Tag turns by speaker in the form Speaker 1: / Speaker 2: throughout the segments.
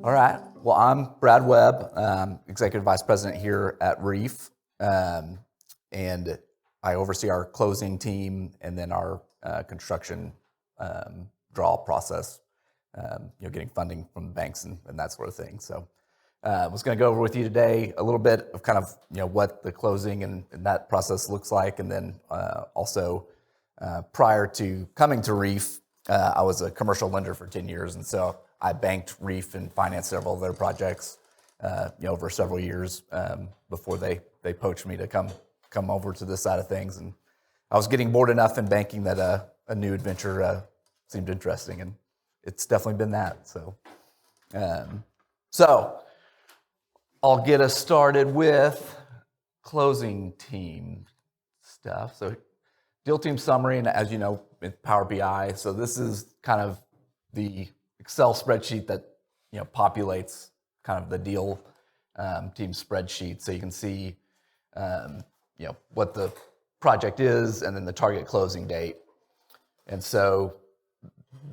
Speaker 1: All right. Well, I'm Brad Webb, Executive Vice President here at RREAF, and I oversee our closing team and then our construction draw process, getting funding from the banks and that sort of thing. So I was going to go over with you today a little bit of kind of what the closing and that process looks like, and then also prior to coming to RREAF, I was a commercial lender for 10 years, and so I banked RREAF and financed several of their projects, over several years before they poached me to come over to this side of things. And I was getting bored enough in banking that a new adventure seemed interesting, and it's definitely been that. So I'll get us started with closing team stuff. So deal team summary, and as you know, it's Power BI. So this is kind of the Excel spreadsheet that populates kind of the deal team spreadsheet, so you can see what the project is and then the target closing date. And so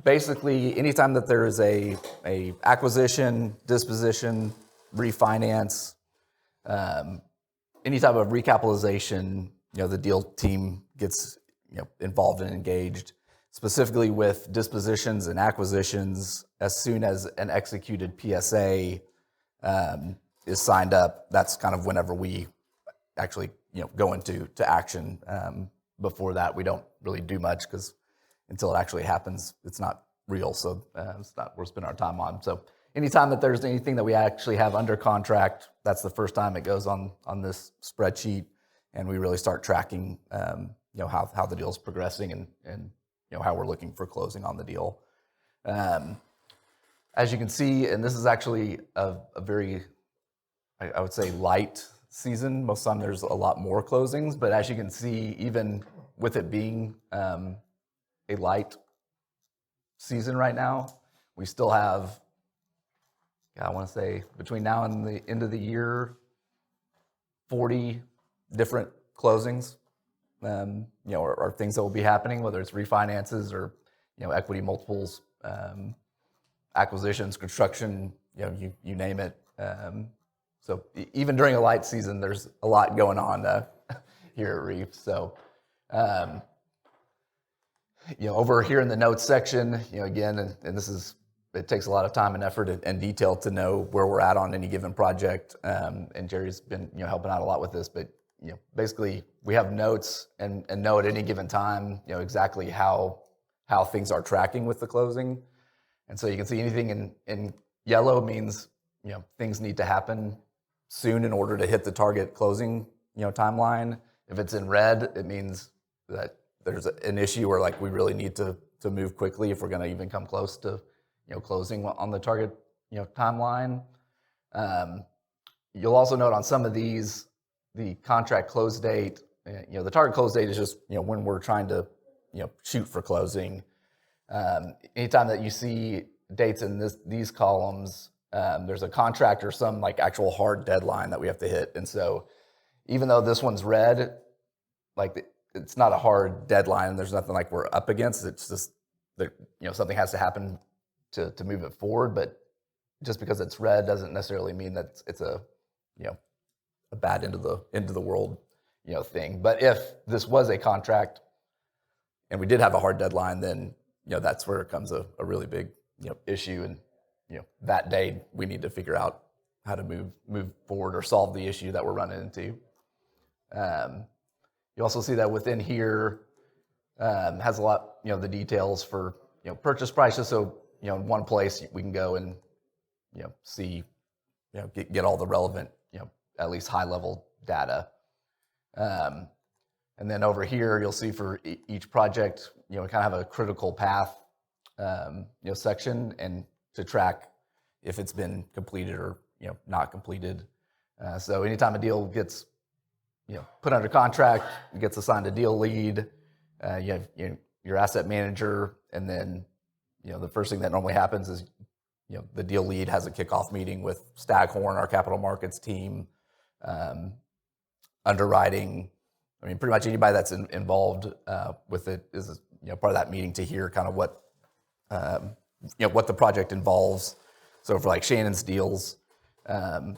Speaker 1: basically, anytime that there is a acquisition, disposition, refinance, any type of recapitalization, the deal team gets involved and engaged. Specifically with dispositions and acquisitions, as soon as an executed PSA is signed up, that's kind of whenever we actually go into action. Before that, we don't really do much because until it actually happens, it's not real. So it's not worth spending our time on. So anytime that there's anything that we actually have under contract, that's the first time it goes on this spreadsheet, and we really start tracking how the deal's progressing and how we're looking for closing on the deal. As you can see, and this is actually a very, I would say, light season. Most of the time there's a lot more closings, but as you can see, even with it being a light season right now, we still have, I want to say, between now and the end of the year, 40 different closings. Or things that will be happening, whether it's refinances or equity multiples, acquisitions, construction, you name it. So even during a light season, there's a lot going on here at RREAF. So over here in the notes section, again, and this is, it takes a lot of time and effort and detail to know where we're at on any given project. And Jerry's been helping out a lot with this, but basically we have notes and know at any given time, exactly how things are tracking with the closing. And so you can see anything in yellow means, things need to happen soon in order to hit the target closing, timeline. If it's in red, it means that there's an issue where we really need to move quickly if we're going to even come close to, closing on the target, timeline. You'll also note on some of these, the contract close date, the target close date is just, when we're trying to, shoot for closing. Anytime that you see dates in these columns, there's a contract or some actual hard deadline that we have to hit. And so even though this one's red, it's not a hard deadline. There's nothing we're up against. It's just that, something has to happen to move it forward. But just because it's red doesn't necessarily mean that it's a bad end of the world, thing. But if this was a contract and we did have a hard deadline, then, that's where it comes a really big, issue. And, that day we need to figure out how to move forward or solve the issue that we're running into. You also see that within here has a lot, the details for, purchase prices. So, in one place we can go and, see, get all the relevant, at least high level data. And then over here, you'll see for each project, we kind of have a critical path, section, and to track if it's been completed or, not completed. So anytime a deal gets, put under contract, it gets assigned a deal lead, you have your asset manager, and then, the first thing that normally happens is, the deal lead has a kickoff meeting with Staghorn, our capital markets team, underwriting. I mean, pretty much anybody that's involved with it is part of that meeting to hear kind of what what the project involves. So for like Shannon's deals, what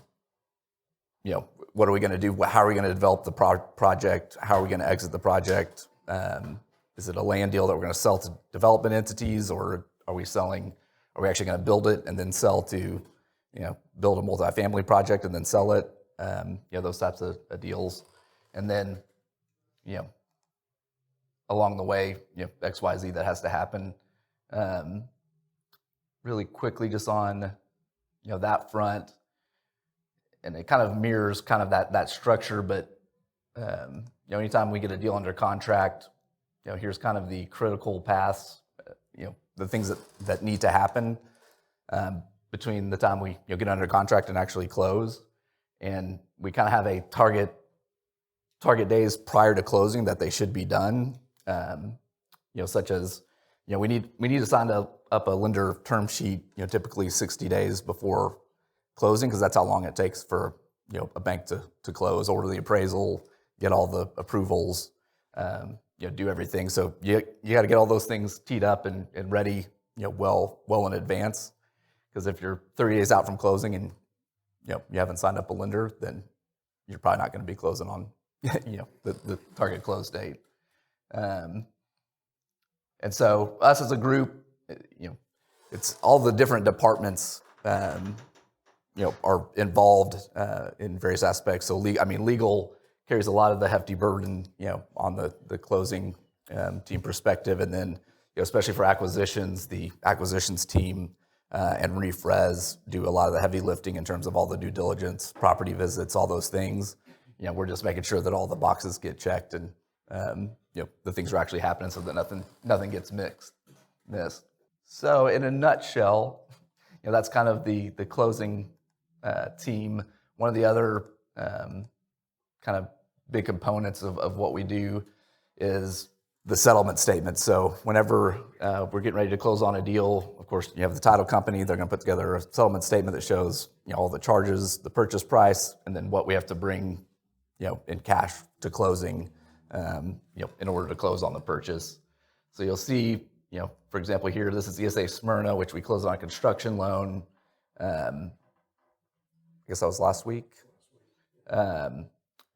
Speaker 1: are we going to do? How are we going to develop the project? How are we going to exit the project? Is it a land deal that we're going to sell to development entities, or are we actually going to build it and then sell to, build a multifamily project and then sell it? Those types of deals. And then, along the way, X, Y, Z that has to happen. Really quickly, just on, that front, and it kind of mirrors kind of that structure, but anytime we get a deal under contract, here's kind of the critical paths, the things that need to happen between the time we get under contract and actually close. And we kind of have a target days prior to closing that they should be done, such as, we need to sign up a lender term sheet, typically 60 days before closing, because that's how long it takes for a bank to close, order the appraisal, get all the approvals, do everything. So you got to get all those things teed up and ready, well in advance. Because if you're 30 days out from closing and you haven't signed up a lender, then you're probably not going to be closing on the target close date. And so us as a group, it's all the different departments are involved in various aspects. So legal carries a lot of the hefty burden, on the closing team perspective, and then especially for acquisitions, the acquisitions team and RREAF Res do a lot of the heavy lifting in terms of all the due diligence, property visits, all those things. We're just making sure that all the boxes get checked and the things are actually happening, so that nothing gets missed. So in a nutshell, that's kind of the closing team. One of the other kind of big components of what we do is the settlement statement. So whenever we're getting ready to close on a deal, of course, you have the title company. They're going to put together a settlement statement that shows all the charges, the purchase price, and then what we have to bring in cash to closing in order to close on the purchase. So you'll see, for example, here, this is ESA Smyrna, which we closed on a construction loan. I guess that was last week. And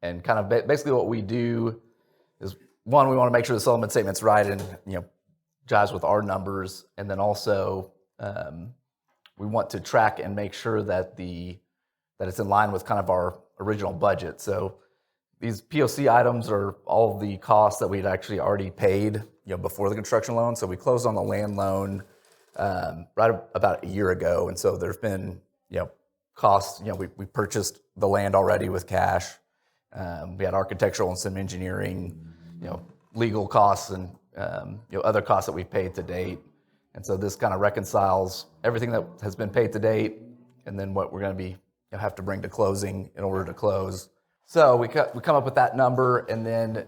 Speaker 1: kind of basically what we do is, one, we want to make sure the settlement statement's right and jives with our numbers, and then also we want to track and make sure that it's in line with kind of our original budget. So these POC items are all the costs that we'd actually already paid before the construction loan. So we closed on the land loan right about a year ago, and so there's been costs. We purchased the land already with cash. We had architectural and some engineering, legal costs and other costs that we've paid to date. And so this kind of reconciles everything that has been paid to date and then what we're going to be have to bring to closing in order to close. So we come up with that number, and then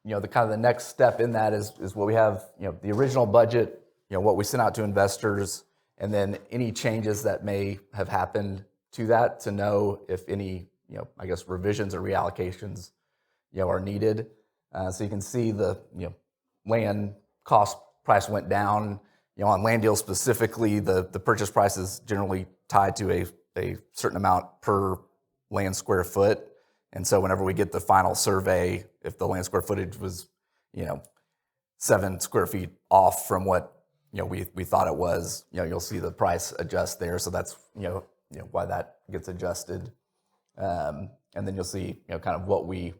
Speaker 1: the next step in that is what we have, the original budget, what we sent out to investors, and then any changes that may have happened to that, to know if any revisions or reallocations are needed. So you can see the land cost price went down. On land deals specifically, the purchase price is generally tied to a certain amount per land square foot. And so whenever we get the final survey, if the land square footage was 7 square feet off from what we thought it was, you'll see the price adjust there. So that's why that gets adjusted. And then you'll see kind of what we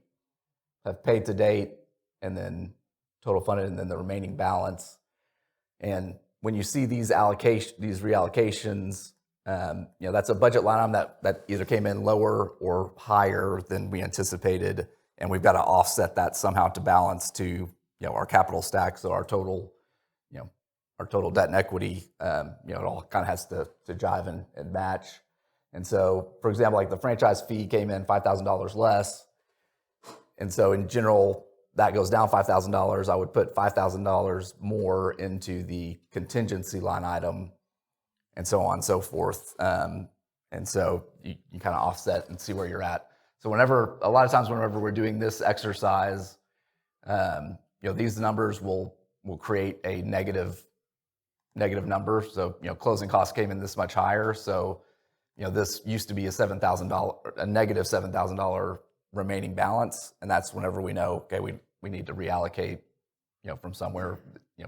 Speaker 1: have paid to date, and then total funded, and then the remaining balance. And when you see these reallocations, that's a budget line item that either came in lower or higher than we anticipated, and we've got to offset that somehow to balance to our capital stack. So our total debt and equity, it all kind of has to jive and match. And so, for example, like the franchise fee came in $5,000 less, and so in general that goes down $5,000. I would put $5,000 more into the contingency line item, and so on and so forth. And so you kind of offset and see where you're at. So a lot of times whenever we're doing this exercise, these numbers will create a negative negative number. So, closing costs came in this much higher. So, this used to be a negative $7,000 remaining balance. And that's whenever we know, okay, we need to reallocate, from somewhere,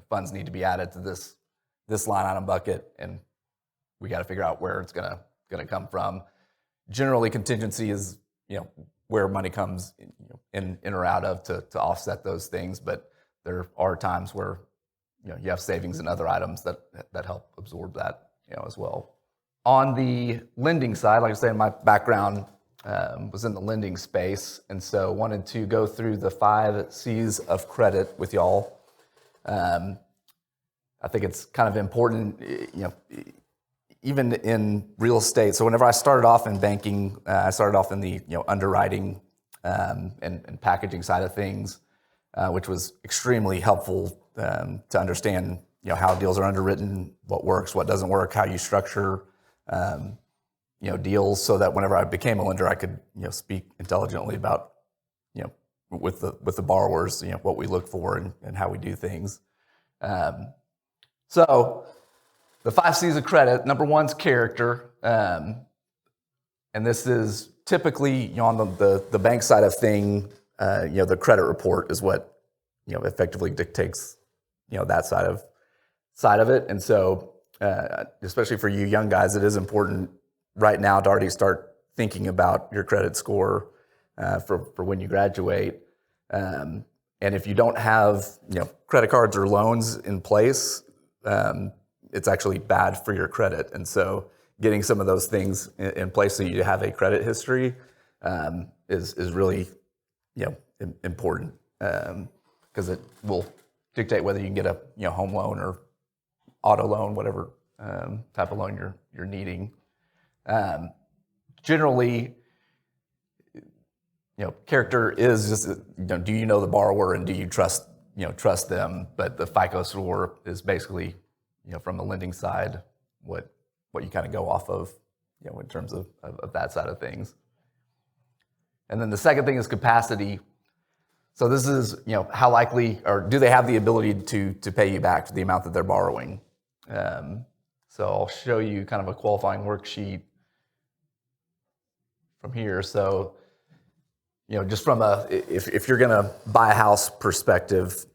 Speaker 1: funds need to be added to this line item bucket, and we got to figure out where it's gonna come from. Generally, contingency is, where money comes in or out of to offset those things. But there are times where, you have savings in other items that help absorb that, as well. On the lending side, like I said, my background was in the lending space, and so wanted to go through the 5 C's of credit with y'all. I think it's kind of important, even in real estate. So whenever I started off in banking, I started off in the underwriting and packaging side of things, which was extremely helpful to understand how deals are underwritten, what works, what doesn't work, how you structure deals, so that whenever I became a lender, I could speak intelligently about with the borrowers, what we look for and how we do things. So the 5 C's of credit, number 1's character, and this is typically on the bank side of thing. The credit report is what effectively dictates that side of it. And so especially for you young guys, it is important right now to already start thinking about your credit score for when you graduate. And if you don't have credit cards or loans in place, it's actually bad for your credit. And so getting some of those things in place so you have a credit history is really important, because it will dictate whether you can get a home loan or auto loan, whatever type of loan you're needing. Generally, character is just, do you know the borrower and do you trust them? But the FICO score is basically, from the lending side, what you kind of go off of, in terms of that side of things. And then the second thing is capacity. So this is, how likely, or do they have the ability to pay you back the amount that they're borrowing? So I'll show you kind of a qualifying worksheet from here. So, just from if you're going to buy a house perspective,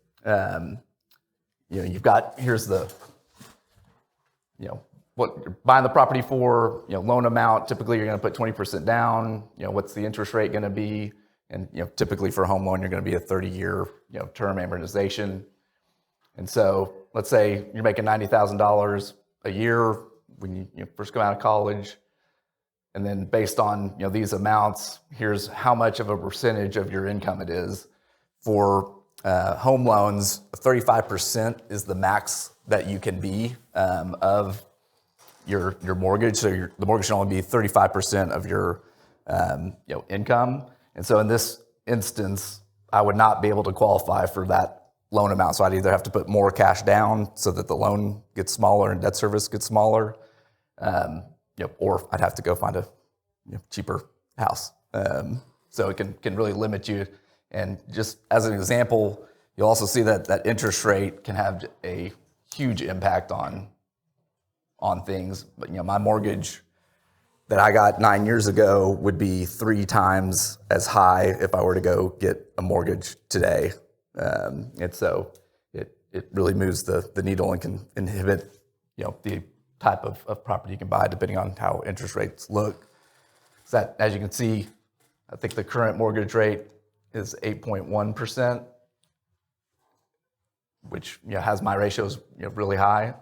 Speaker 1: you've got, here's the, what you're buying the property for, loan amount. Typically, you're going to put 20% down. What's the interest rate going to be? And, typically for a home loan, you're going to be a 30-year, term amortization. And so let's say you're making $90,000 a year when you first come out of college. And then based on these amounts, here's how much of a percentage of your income it is. For home loans, 35% is the max that you can be of your mortgage. So the mortgage should only be 35% of your income. And so in this instance, I would not be able to qualify for that loan amount. So I'd either have to put more cash down so that the loan gets smaller and debt service gets smaller, or I'd have to go find a cheaper house. So it can really limit you. And just as an example, you'll also see that interest rate can have a huge impact on things. But my mortgage that I got 9 years ago would be 3 times as high if I were to go get a mortgage today. And so it really moves the needle and can inhibit the type of property you can buy depending on how interest rates look. So that, as you can see, I think the current mortgage rate is 8.1%, which has my ratios really high.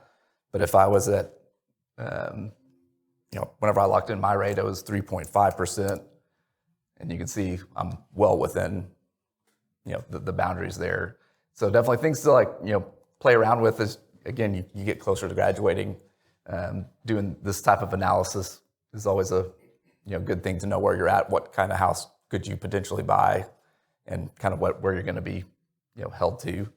Speaker 1: But if I was at whenever I locked in my rate, it was 3.5%, and you can see I'm well within the boundaries there. So definitely things to play around with. Is again, you get closer to graduating. Doing this type of analysis is always a good thing to know where you're at, what kind of house could you potentially buy, and kind of where you're going to be held to.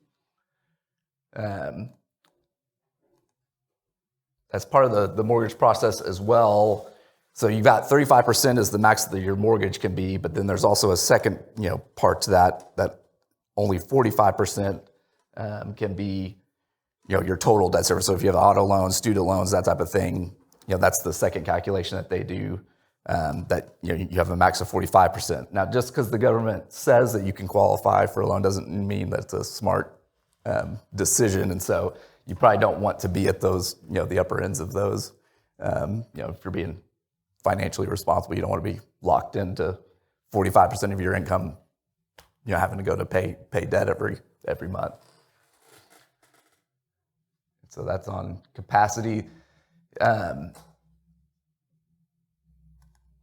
Speaker 1: As part of the mortgage process as well, so you've got 35% is the max that your mortgage can be, but then there's also a second part to that only 45% can be your total debt service. So if you have auto loans, student loans, that type of thing, that's the second calculation that they do. That you have a max of 45%. Now, just because the government says that you can qualify for a loan doesn't mean that it's a smart decision, and so you probably don't want to be at those, the upper ends of those. If you're being financially responsible, you don't want to be locked into 45% of your income, having to go to pay debt every month. So that's on capacity.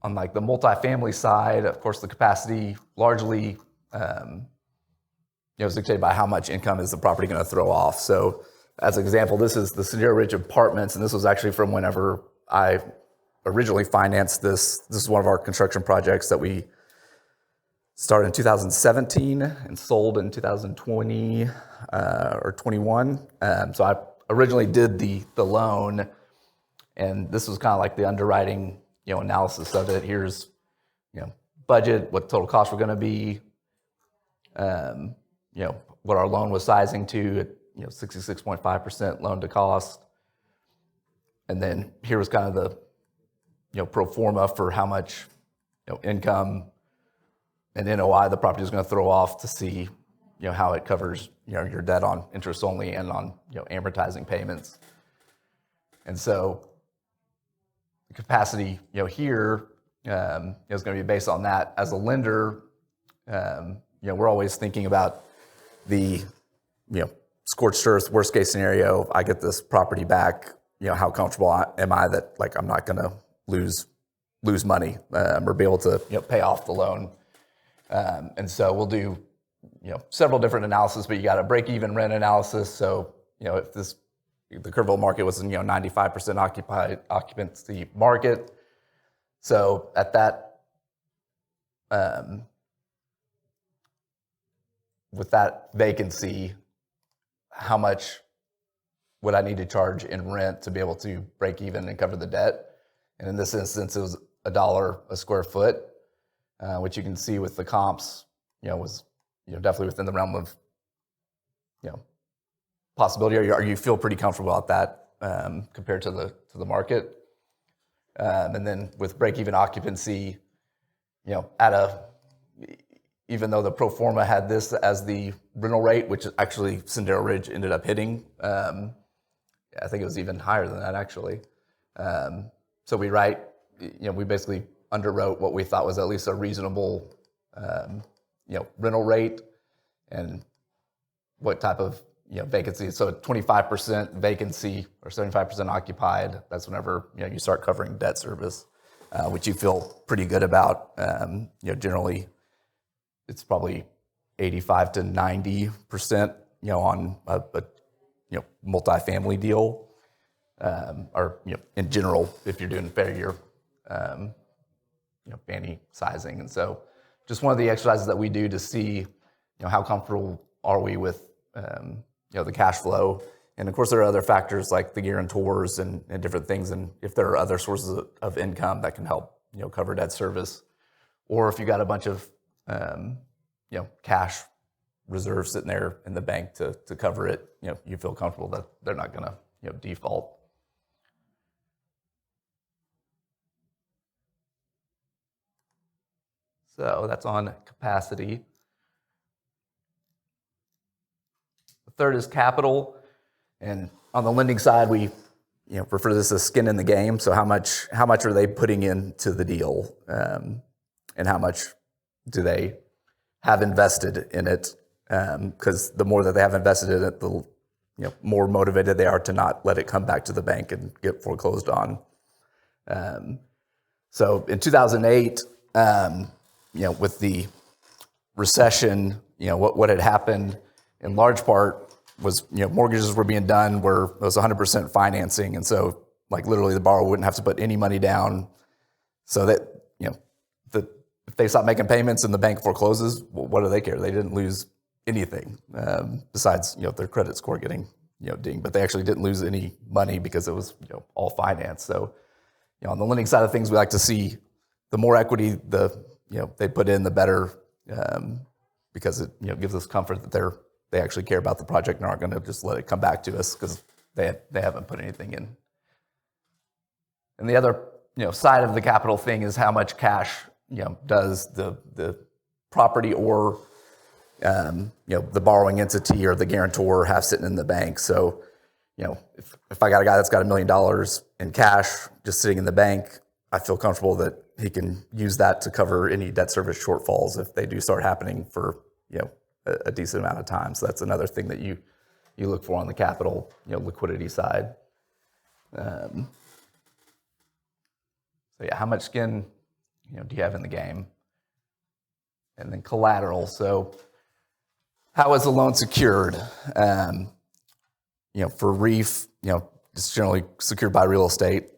Speaker 1: On like the multifamily side, of course, the capacity largely is dictated by how much income is the property going to throw off. So as an example, this is the Sendero Ridge Apartments, and this was actually from whenever I originally financed this. This is one of our construction projects that we started in 2017 and sold in 2020 or 21. So I originally did the loan, and this was kind of like the underwriting analysis of it. Here's budget, what total costs were going to be, what our loan was sizing to at 66.5% loan to cost, and then here was kind of the pro forma for how much income and NOI the property is going to throw off to see how it covers your debt on interest only and on amortizing payments. And so the capacity here is going to be based on that. As a lender, we're always thinking about the scorched earth worst case scenario. I get this property back, how comfortable am I that I'm not going to lose money or be able to pay off the loan. And so we'll do several different analyses, but you got a break-even rent analysis. So if the Kerrville market was 95% occupancy market, so at that with that vacancy, how much would I need to charge in rent to be able to break even and cover the debt? And in this instance, it was $1 a square foot, which you can see with the comps, was definitely within the realm of possibility. Or you feel pretty comfortable about that compared to the market. And then with break-even occupancy, even though the pro forma had this as the rental rate, which actually Sendero Ridge ended up hitting, I think it was even higher than that actually. So we basically underwrote what we thought was at least a reasonable, rental rate and what type of vacancy. So 25% vacancy or 75% occupied, that's whenever you start covering debt service, which you feel pretty good about. Generally it's probably 85 to 90% on a multifamily deal, or in general if you're doing fair year Fannie sizing. And so just one of the exercises that we do to see how comfortable are we with the cash flow. And of course there are other factors like the guarantors and different things, and if there are other sources of income that can help cover debt service, or if you got a bunch of cash reserves sitting there in the bank to cover it, you feel comfortable that they're not going to default. So that's on capacity. The third is capital, and on the lending side, we refer to this as skin in the game. So how much are they putting into the deal, and how much do they have invested in it? Because the more that they have invested in it, the more motivated they are to not let it come back to the bank and get foreclosed on. So in 2008, with the recession, what had happened in large part was, mortgages were being done where it was 100% financing. And so literally the borrower wouldn't have to put any money down, so that, if they stop making payments and the bank forecloses, well, what do they care? They didn't lose anything, besides, their credit score getting, dinged, but they actually didn't lose any money because it was, all finance. So, on the lending side of things, we like to see the more equity they put in, the better, because it gives us comfort that they're they actually care about the project and aren't going to just let it come back to us because they haven't put anything in. And the other side of the capital thing is how much cash does the property or the borrowing entity or the guarantor have sitting in the bank. So if I got a guy that's got $1 million in cash just sitting in the bank, I feel comfortable that he can use that to cover any debt service shortfalls if they do start happening for a decent amount of time. So that's another thing that you look for on the capital liquidity side. So yeah, how much skin do you have in the game? And then collateral. So how is the loan secured? For RREAF, it's generally secured by real estate.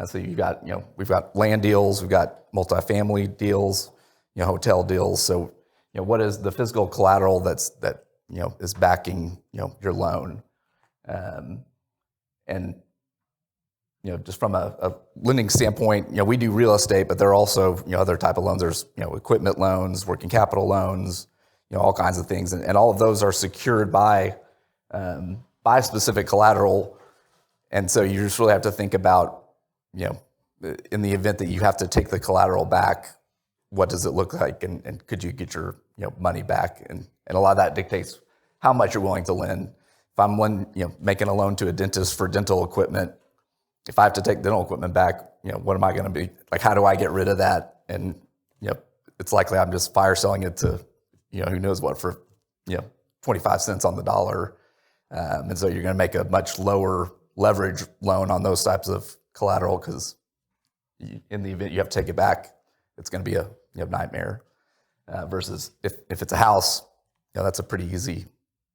Speaker 1: So you got, we've got land deals, we've got multifamily deals, hotel deals. So, what is the physical collateral that is backing, your loan? And just from a lending standpoint, we do real estate, but there are also, other type of loans. There's, equipment loans, working capital loans, all kinds of things. And all of those are secured by specific collateral. And so you just really have to think about, in the event that you have to take the collateral back, what does it look like? And could you get your, money back? And a lot of that dictates how much you're willing to lend. If I'm making a loan to a dentist for dental equipment, if I have to take dental equipment back, what am I going to be like? How do I get rid of that? And it's likely I'm just fire selling it to who knows what for 25 cents on the dollar, and so you're going to make a much lower leverage loan on those types of collateral because in the event you have to take it back, it's going to be a nightmare. Versus if it's a house, that's a pretty easy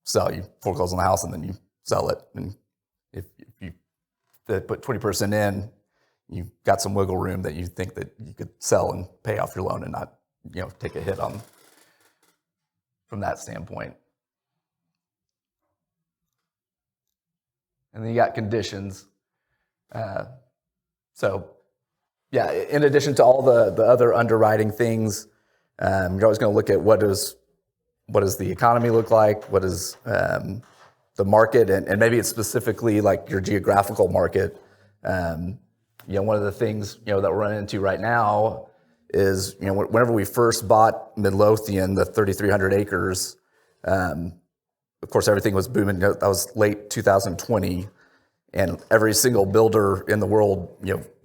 Speaker 1: sell. You foreclose on the house and then you sell it, and if you put 20% in, you've got some wiggle room that you think that you could sell and pay off your loan and not, take a hit on from that standpoint. And then you got conditions. So yeah, in addition to all the other underwriting things, you're always going to look at what does the economy look like, what is the market, and maybe it's specifically like your geographical market. One of the things that we're running into right now is whenever we first bought Midlothian, the 3,300 acres, of course everything was booming. That was late 2020, and every single builder in the world,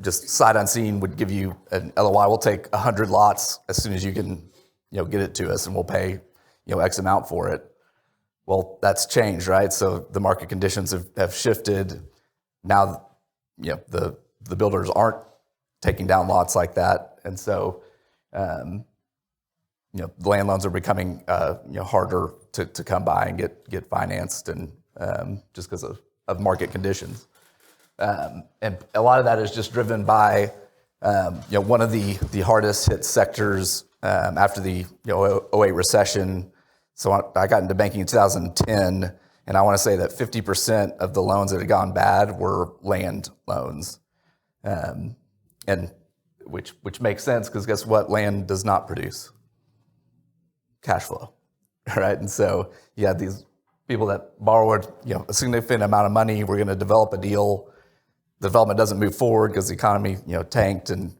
Speaker 1: just sight unseen, would give you an LOI. We'll take 100 lots as soon as you can, get it to us, and we'll pay, X amount for it. Well, that's changed, right? So the market conditions have shifted. Now, the builders aren't taking down lots like that, and so the land loans are becoming harder to come by and get financed, and just because of market conditions. And a lot of that is just driven by one of the hardest hit sectors after the 08 recession. So I got into banking in 2010, and I want to say that 50% of the loans that had gone bad were land loans, and which makes sense because guess what? Land does not produce cash flow, right? And so you had these people that borrowed a significant amount of money. We're going to develop a deal. The development doesn't move forward because the economy tanked, and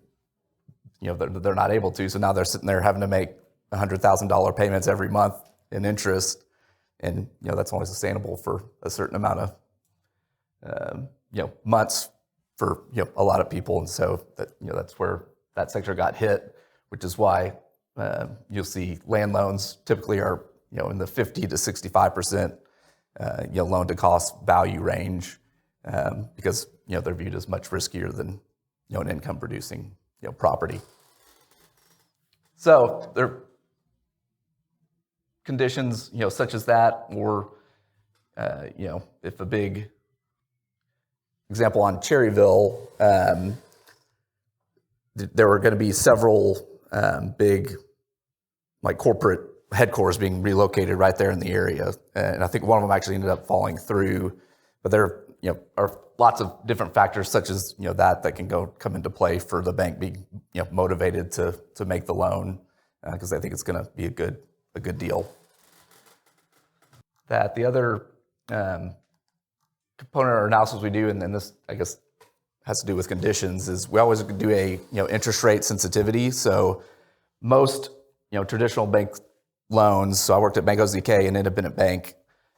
Speaker 1: they're not able to. So now they're sitting there having to make $100,000 payments every month in interest, and that's only sustainable for a certain amount of months for a lot of people. And so that that's where that sector got hit, which is why you'll see land loans typically are in the 50 to 65% loan to cost value range, because they're viewed as much riskier than an income producing property. So there conditions such as that, or if a big example on Cherryville, there were going to be several big like corporate headquarters being relocated right there in the area, and I think one of them actually ended up falling through. But there are lots of different factors such as that can come into play for the bank being motivated to make the loan because they think it's going to be a good deal. that. The other component or analysis we do, and this, I guess, has to do with conditions, is we always do a interest rate sensitivity. So most traditional bank loans. So I worked at Bank OZK, an independent bank,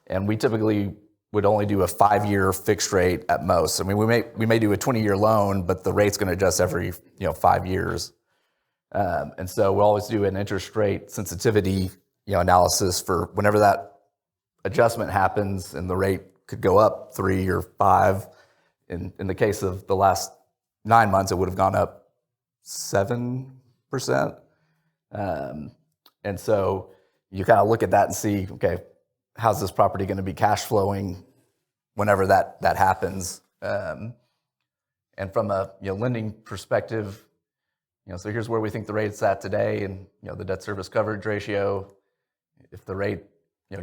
Speaker 1: and we typically would only do a 5-year fixed rate at most. I mean, we may do a 20-year loan, but the rate's going to adjust every 5 years. And so we'll always do an interest rate sensitivity analysis for whenever that adjustment happens, and the rate could go up 3 or 5. In the case of the last 9 months, it would have gone up 7%. And so you kind of look at that and see, okay, how's this property going to be cash flowing whenever that happens? And from a lending perspective, so here's where we think the rate's at today, and the debt service coverage ratio. If the rate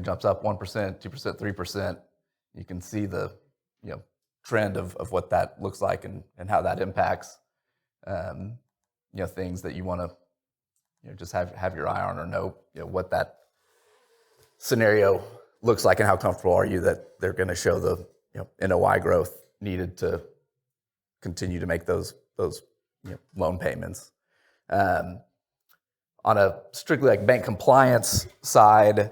Speaker 1: jumps up 1%, 2%, 3%, you can see the trend of what that looks like and how that impacts things that you want to just have your eye on, or know what that scenario looks like, and how comfortable are you that they're going to show the NOI growth needed to continue to make those loan payments. On a strictly like bank compliance side,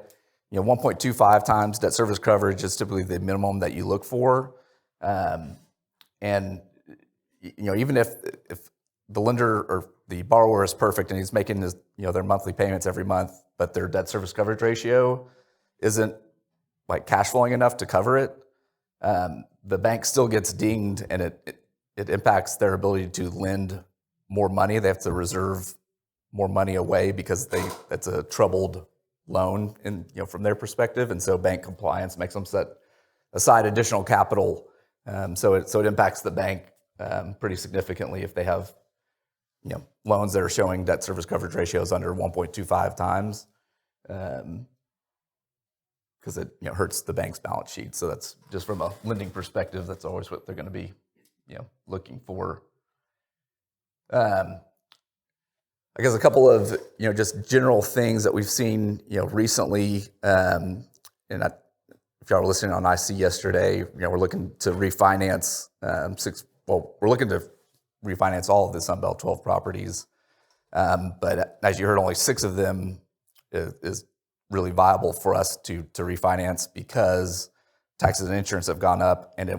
Speaker 1: 1.25 times debt service coverage is typically the minimum that you look for. And even if the lender or the borrower is perfect and he's making his, their monthly payments every month, but their debt service coverage ratio isn't like cash flowing enough to cover it, the bank still gets dinged, and it impacts their ability to lend more money. They have to reserve more money away because it's a troubled loan, from their perspective, and so bank compliance makes them set aside additional capital. So it impacts the bank pretty significantly if they have loans that are showing debt service coverage ratios under 1.25 times, because it hurts the bank's balance sheet. So that's just from a lending perspective. That's always what they're going to be looking for. I guess a couple of just general things that we've seen recently, and if y'all were listening on IC yesterday, we're looking to refinance we're looking to refinance all of the Sunbelt 12 properties, but as you heard, only 6 of them is really viable for us to refinance, because taxes and insurance have gone up, and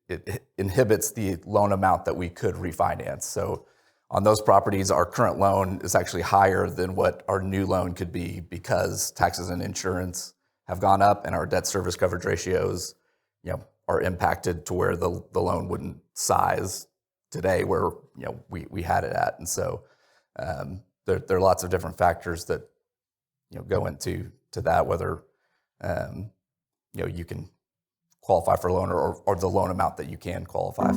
Speaker 1: it inhibits the loan amount that we could refinance. So on those properties, our current loan is actually higher than what our new loan could be, because taxes and insurance have gone up, and our debt service coverage ratios, are impacted to where the loan wouldn't size today where we had it at. And so there are lots of different factors that go into that, whether you can qualify for a loan, or the loan amount that you can qualify